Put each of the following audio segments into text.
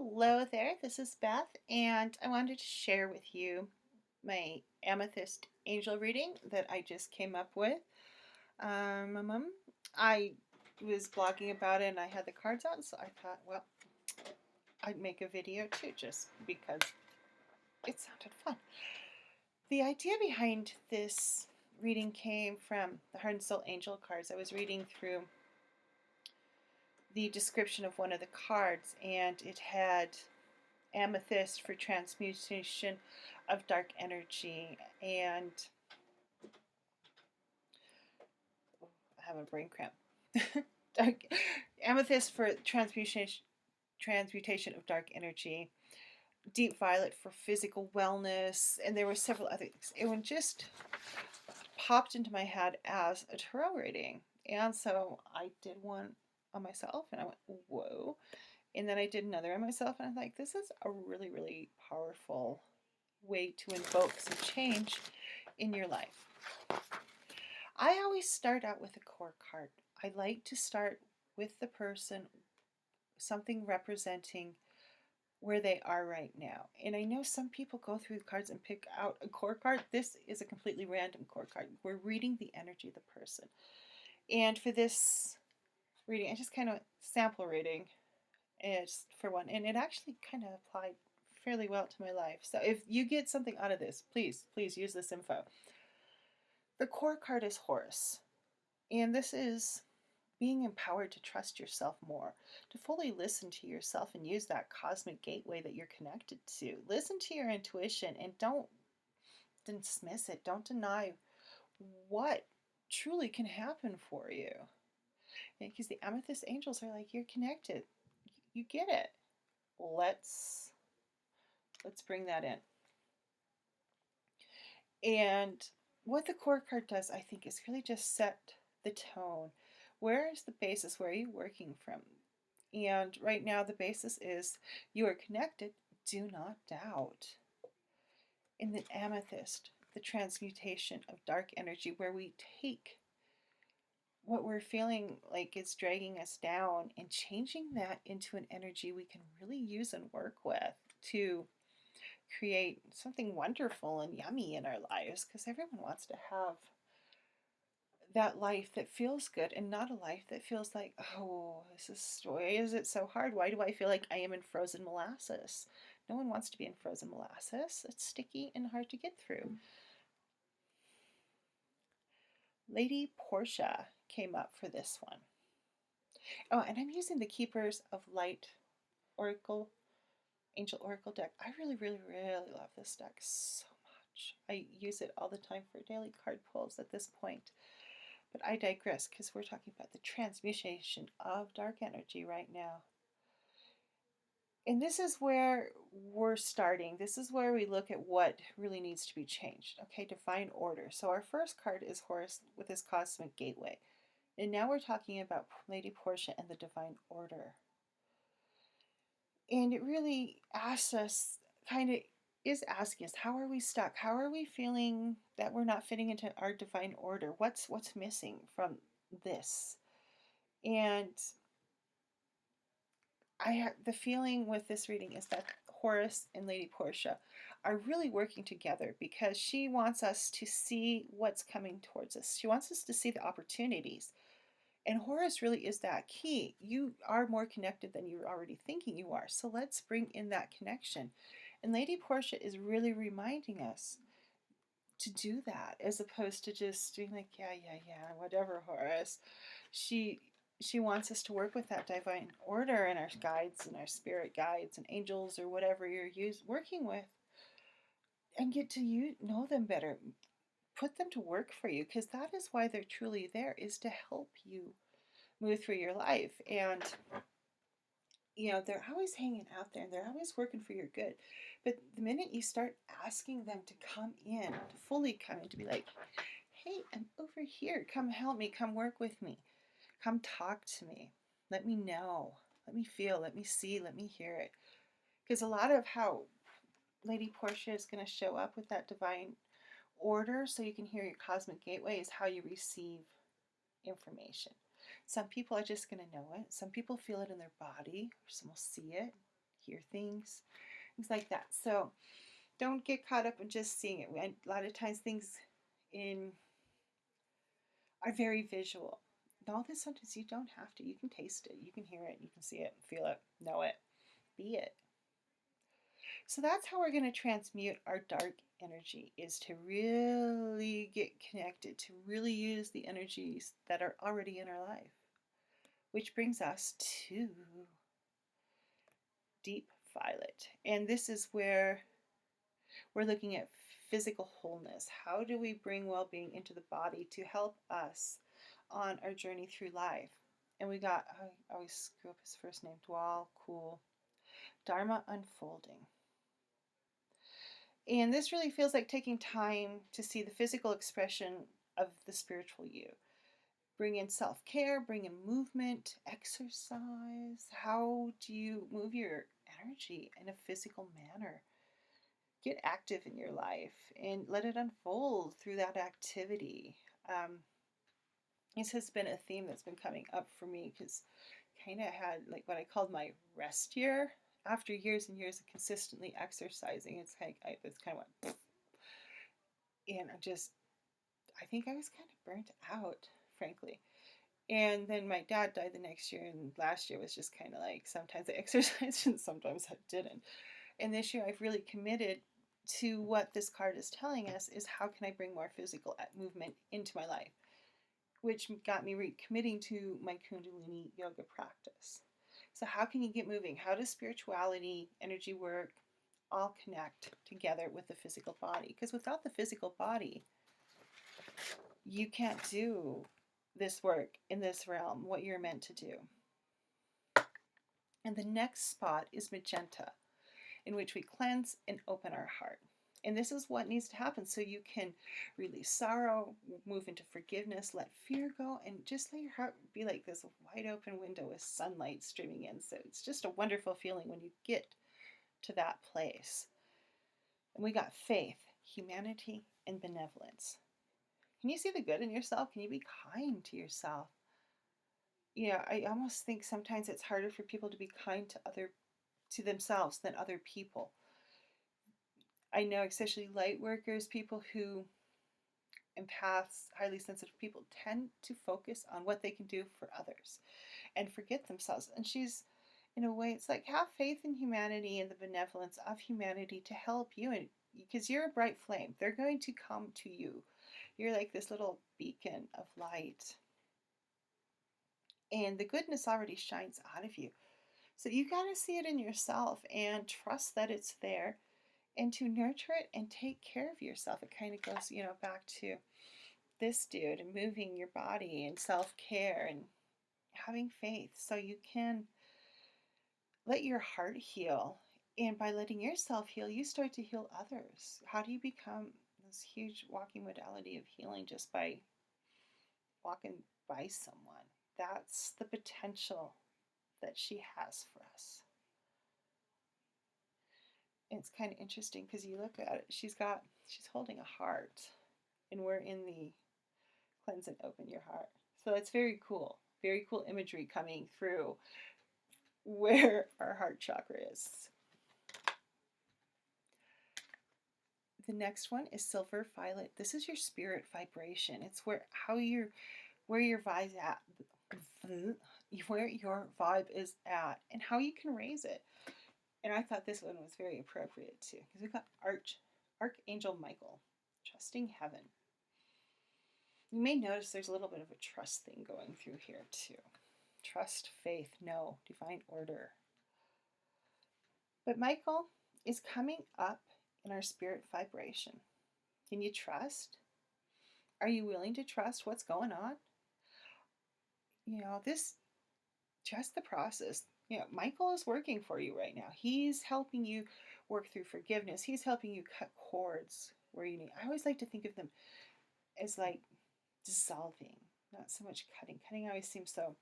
Hello there, this is Beth, and I wanted to share with you my Amethyst angel reading that I just came up with. I was blogging about it and I had the cards out, so I thought, well, I'd make a video too, just because it sounded fun. The idea behind this reading came from the Heart and Soul Angel cards. I was reading through the description of one of the cards, and it had Amethyst for transmutation of dark energy, and I have a brain cramp. dark, Amethyst for transmutation of dark energy, deep violet for physical wellness, and there were several other things. It just popped into my head as a tarot reading, and so I did one on myself, and I went, whoa. And then I did another on myself, and I'm like, this is a really, really powerful way to invoke some change in your life. I always start out with a core card. I like to start with the person, something representing where they are right now. And I know some people go through the cards and pick out a core card. This is a completely random core card. We're reading the energy of the person. And for this reading, I just kind of sample reading is for one, and it actually kind of applied fairly well to my life. So if you get something out of this, please use this info. The core card is Horse, and this is being empowered to trust yourself more, to fully listen to yourself and use that cosmic gateway that you're connected to. Listen to your intuition and don't dismiss it. Don't deny what truly can happen for you. Because the Amethyst angels are like, you're connected. You get it. Let's bring that in. And what the core card does, I think, is really just set the tone. Where is the basis? Where are you working from? And right now the basis is you are connected. Do not doubt. In the Amethyst, the transmutation of dark energy, where we take what we're feeling like is dragging us down and changing that into an energy we can really use and work with to create something wonderful and yummy in our lives, because everyone wants to have that life that feels good and not a life that feels like, oh, why is it so hard? Why do I feel like I am in frozen molasses? No one wants to be in frozen molasses. It's sticky and hard to get through. Lady Porsha came up for this one. Oh, and I'm using the Keepers of Light Oracle, Angel Oracle deck. I really, really, really love this deck so much. I use it all the time for daily card pulls at this point. But I digress, because we're talking about the transmutation of dark energy right now. And this is where we're starting. This is where we look at what really needs to be changed. Okay, divine order. So our first card is Horus with his cosmic gateway. And now we're talking about Lady Porsha and the divine order. And it really asks us, kind of is asking us, how are we stuck? How are we feeling that we're not fitting into our divine order? What's missing from this? And the feeling with this reading is that Horus and Lady Porsha are really working together, because she wants us to see what's coming towards us. She wants us to see the opportunities. And Horus really is that key. You are more connected than you're already thinking you are. So let's bring in that connection. And Lady Porsha is really reminding us to do that, as opposed to just being like, yeah, whatever, Horus. She wants us to work with that divine order and our guides and our spirit guides and angels, or whatever you're working with, and get to know them better. Put them to work for you, because that is why they're truly there, is to help you move through your life. And they're always hanging out there, and they're always working for your good. But the minute you start asking them to come in, to fully come in, to be like, hey, I'm over here, come help me, come work with me, come talk to me, let me know, let me feel, let me see, let me hear it. Because a lot of how Lady Porsha is going to show up with that divine order, so you can hear your cosmic gateway, is how you receive information. Some people are just going to know it. Some people feel it in their body, or some will see it, hear things like that. So don't get caught up in just seeing it. A lot of times things in are very visual. All this sometimes you don't have to. You can taste it, you can hear it, you can see it, feel it, know it, be it. So that's how we're going to transmute our dark energy, is to really get connected, to really use the energies that are already in our life. Which brings us to deep violet. And this is where we're looking at physical wholeness. How do we bring well-being into the body to help us on our journey through life? And we got, I always screw up his first name, Dwal, cool, Dharma unfolding. And this really feels like taking time to see the physical expression of the spiritual you. Bring in self-care, bring in movement, exercise. How do you move your energy in a physical manner? Get active in your life and let it unfold through that activity. This has been a theme that's been coming up for me because kind of had like what I called my rest year. After years and years of consistently exercising, it's kind of what, and I think I was kind of burnt out, frankly. And then my dad died the next year, and last year was just kind of like sometimes I exercised and sometimes I didn't. And this year I've really committed to what this card is telling us is how can I bring more physical movement into my life, which got me recommitting to my Kundalini yoga practice. So how can you get moving? How does spirituality, energy work all connect together with the physical body? Because without the physical body, you can't do this work in this realm, what you're meant to do. And the next spot is Magenta, in which we cleanse and open our heart. And this is what needs to happen so you can release sorrow, move into forgiveness, let fear go, and just let your heart be like this wide open window with sunlight streaming in. So it's just a wonderful feeling when you get to that place. And we got faith, humanity, and benevolence. Can you see the good in yourself? Can you be kind to yourself? I almost think sometimes it's harder for people to be kind to themselves than other people. I know especially light workers, people who empaths, highly sensitive people tend to focus on what they can do for others and forget themselves. And she's, in a way, it's like have faith in humanity and the benevolence of humanity to help you, and because you're a bright flame, they're going to come to you. You're like this little beacon of light. And the goodness already shines out of you. So you got to see it in yourself and trust that it's there and to nurture it and take care of yourself. It kind of goes, back to this dude and moving your body and self-care and having faith so you can let your heart heal. And by letting yourself heal, you start to heal others. How do you become this huge walking modality of healing just by walking by someone? That's the potential that she has for us. And it's kind of interesting because you look at it, she's holding a heart, and we're in the cleanse and open your heart. So that's very cool imagery coming through where our heart chakra is. The next one is silver violet. This is your spirit vibration. It's where your vibe's at, where your vibe is at, and how you can raise it. And I thought this one was very appropriate too, because we've got Archangel Michael, trusting heaven. You may notice there's a little bit of a trust thing going through here too. Trust, faith, know, divine order. But Michael is coming up in our spirit vibration. Can you trust? Are you willing to trust what's going on? Trust the process. Michael is working for you right now. He's helping you work through forgiveness. He's helping you cut cords where you need. I always like to think of them as like dissolving, not so much cutting. Cutting always seems so.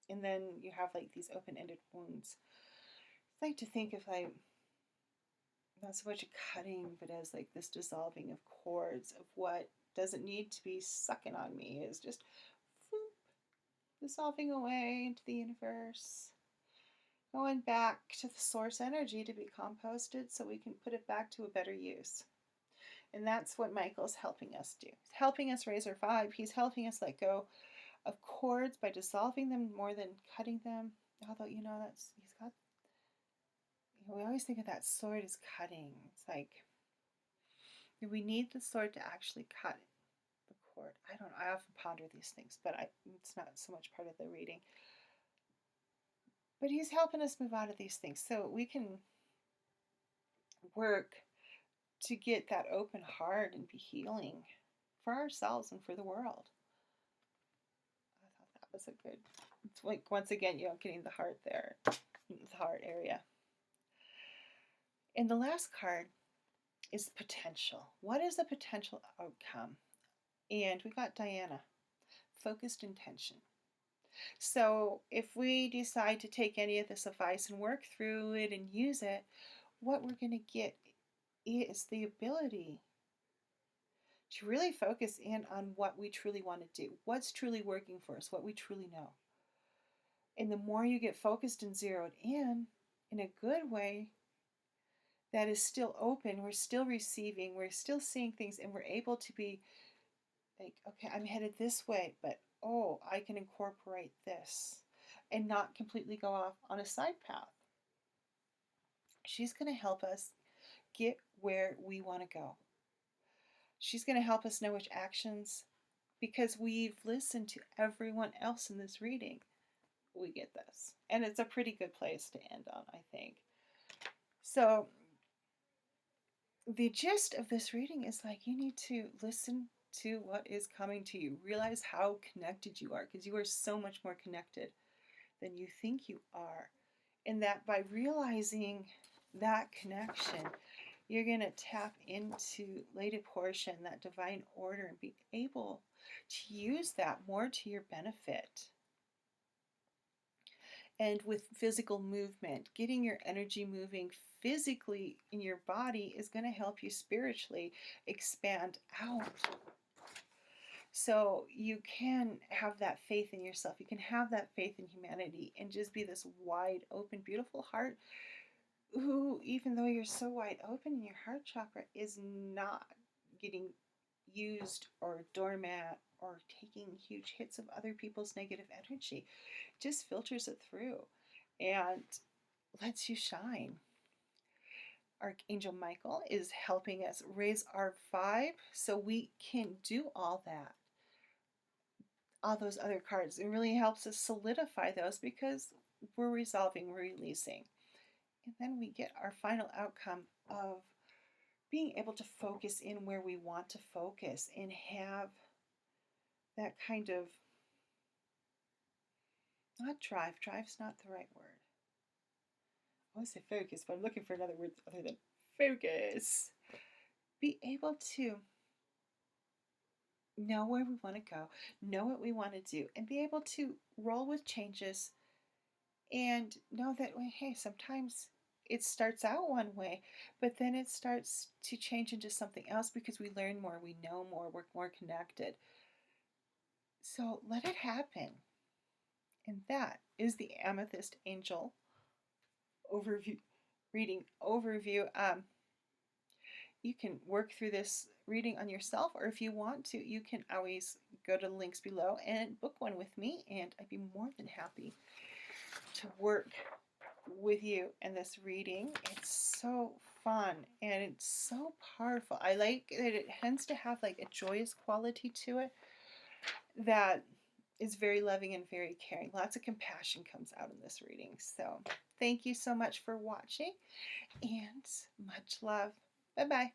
And then you have like these open-ended wounds. I like to think of like not so much a cutting, but as like this dissolving of cords of what doesn't need to be sucking on me, is just whoop, dissolving away into the universe. going back to the source energy to be composted so we can put it back to a better use. And that's what Michael's helping us do. He's helping us raise our vibe. He's helping us let go of cords by dissolving them more than cutting them. Although, that's, he's got, we always think of that sword as cutting. It's like, we need the sword to actually cut the cord. I don't know. I often ponder these things, but it's not so much part of the reading. But he's helping us move out of these things so we can work to get that open heart and be healing for ourselves and for the world. I thought that was a good, it's like, once again, getting the heart there, the heart area. And the last card is potential. What is the potential outcome? And we got Diana, focused intention. So if we decide to take any of this advice and work through it and use it, what we're going to get is the ability to really focus in on what we truly want to do, what's truly working for us, what we truly know. And the more you get focused and zeroed in a good way, that is still open, we're still receiving, we're still seeing things, and we're able to be like, okay, I'm headed this way, but oh, I can incorporate this and not completely go off on a side path. She's going to help us get where we want to go. She's going to help us know which actions, because we've listened to everyone else in this reading. We get this. And it's a pretty good place to end on, I think. So the gist of this reading is like, you need to listen to what is coming to you. Realize how connected you are, because you are so much more connected than you think you are. And that by realizing that connection, you're going to tap into Lady Porsha and that divine order and be able to use that more to your benefit. And with physical movement, getting your energy moving physically in your body is going to help you spiritually expand out. So you can have that faith in yourself. You can have that faith in humanity and just be this wide open, beautiful heart who, even though you're so wide open in your heart chakra, is not getting used or doormat or taking huge hits of other people's negative energy. It just filters it through and lets you shine. Archangel Michael is helping us raise our vibe so we can do all that. All those other cards. It really helps us solidify those because we're resolving, we're releasing. And then we get our final outcome of being able to focus in where we want to focus and have that kind of, not drive, drive's not the right word. I want to say focus, but I'm looking for another word other than focus. Be able to know where we want to go, know what we want to do, and be able to roll with changes and know that, hey, sometimes it starts out one way, but then it starts to change into something else because we learn more, we know more, we're more connected. So let it happen. And that is the Amethyst Angel overview reading overview. You can work through this reading on yourself, or if you want to, you can always go to the links below and book one with me, and I'd be more than happy to work with you in this reading. It's so fun and it's so powerful. I like that it tends to have like a joyous quality to it that is very loving and very caring. Lots of compassion comes out in this reading. So thank you so much for watching and much love. Bye-bye.